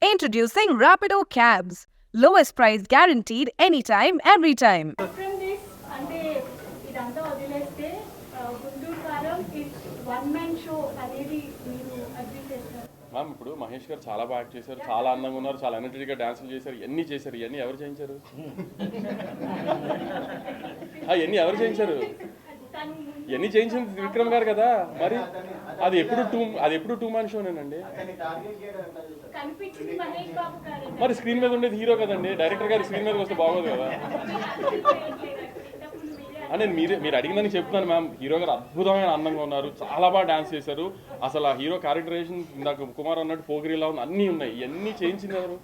Introducing Rapido Cabs. Lowest price guaranteed anytime, every time. From this, అంటే ఇదంతా వదిలేస్తే గుంటూరు కారం ఇట్స్ వన్ మ్యాన్ షో అనేది మీరు అగ్రీ చేస్తారు. మ్యామ్ ఇప్పుడు మహేష్ గారు చాలా బాగా యాక్ట్ చేశారు, చాలా అందంగా ఉన్నారు, చాలా ఎనర్జెటిక్గా డాన్సులు చేశారు, ఎన్ని చేశారు, ఇవన్నీ ఎవరు చేయించారు? ఇవన్నీ ఎవరు చేయించారు? ఇవన్నీ చేయించింది విక్రమ్ గారు కదా. మరి అది ఎప్పుడు టూ మ్యాన్ షోనేనండి. కనిపించింది మహేష్ బాబు గారు. మరి స్క్రీన్ మీద ఉండేది హీరో కదండి, డైరెక్టర్ గారు స్క్రీన్ మీదకి వస్తే బాగోదు కదా. నేను మీరు అడిగిందని చెప్తున్నాను మ్యామ్. హీరో గారు అద్భుతమైన అందంగా ఉన్నారు, చాలా బాగా డాన్స్ చేశారు. అసలు ఆ హీరో క్యారెక్టరేషన్ ఇందాక కుమార్ అన్నట్టు పోగిరిలా ఉంది, అన్నీ ఉన్నాయి. ఇవన్నీ చేయించింది ఎవరు?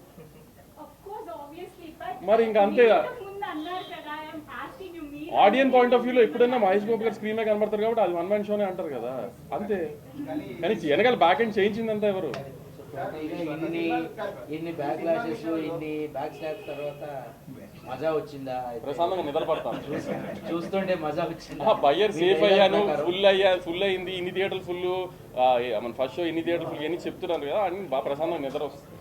మరి ఇంకా అంతే. ఆడియన్ పాయింట్ ఆఫ్ వ్యూలో ఎప్పుడైనా మహేష్ బాబు గారు స్క్రీన్ మీద కనబడతారు కాబట్టి అది వన్ మ్యాన్ షోనే అంటారు కదా, అంతే. కానీ వెనకాల బ్యాక్ ఎండ్ చేయించిందంతా ఎవరు? ఇన్ని బ్యాక్ లాషెస్, ఇన్ని బ్యాక్ స్లాప్స్ తర్వాత మజా వచ్చిందా? ప్రశాంతంగా నిద్రపడతాను చూస్తుంటే మజా వచ్చిందా? బయ్యర్ సేఫ్ అయ్యాను, ఫుల్ అయింది, ఇన్ని థియేటర్లు ఫుల్, మన ఫస్ట్ షో ఇన్ని థియేటర్లు ఫుల్, ఇవన్నీ చెప్తున్నారు కదా, అన్ని బాగా ప్రశాంతంగా నిద్ర వస్తుంది.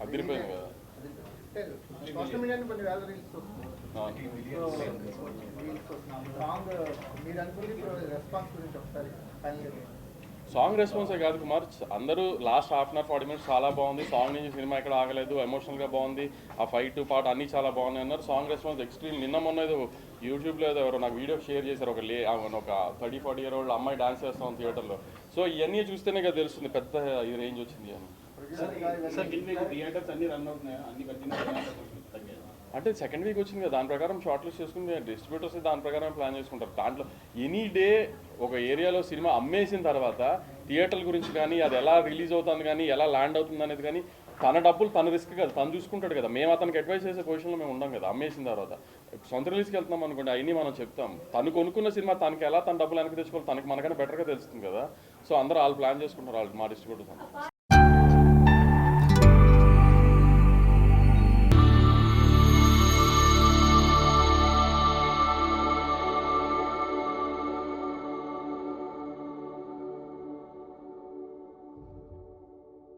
అదిరిపోయింది కదా. సోషల్ మీడియాని కొన్ని వేల రీల్స్ సాంగ్ రెస్పాన్సే కాదు కుమార్, అందరూ last half an hour 40 minutes చాలా బాగుంది, సాంగ్ నుంచి సినిమా ఎక్కడ ఆగలేదు, ఎమోషనల్గా బాగుంది, ఆ ఫైట్ పార్ట్ అన్నీ చాలా బాగున్నాయి అన్నారు. Song response extreme. నిన్న మొన్న ఏదో యూట్యూబ్లో ఏదో ఎవరో నాకు వీడియో షేర్ చేశారు, ఒక 30-40 year old అమ్మాయి డాన్స్ చేస్తాం థియేటర్లో. సో ఇవన్నీ చూస్తేనే కదా తెలుస్తుంది పెద్ద ఈ రేంజ్ వచ్చింది అని. అంటే సెకండ్ వీక్ వచ్చింది కదా, దాని ప్రకారం షార్ట్ లిస్ట్ చేసుకుని డిస్ట్రిబ్యూటర్స్ దాని ప్రకారం ప్లాన్ చేసుకుంటారు. దాంట్లో ఎనీ డే ఒక ఏరియాలో సినిమా అమ్మేసిన తర్వాత థియేటర్ల గురించి కానీ, అది ఎలా రిలీజ్ అవుతుంది కానీ, ఎలా ల్యాండ్ అవుతుంది అనేది కానీ, తన డబ్బులు తన రిస్క్ కదా, తను చూసుకుంటాడు కదా. మేము అతనికి అడ్వైస్ చేసే పొజిషన్లో మేము ఉండం కదా. అమ్మేసిన తర్వాత సొంత రిలీజ్కి వెళ్తున్నాం అనుకోండి, అవన్నీ మనం చెప్తాం. తను కొనుక్కున్న సినిమా తనకి ఎలా తన డబ్బులు వెనక్కి తెచ్చుకోవాలి తనకి మనకన్నా బెటర్గా తెలుస్తుంది కదా. సో అందరూ వాళ్ళు ప్లాన్ చేసుకుంటారు, వాళ్ళు మా డిస్ట్రిబ్యూటర్స్.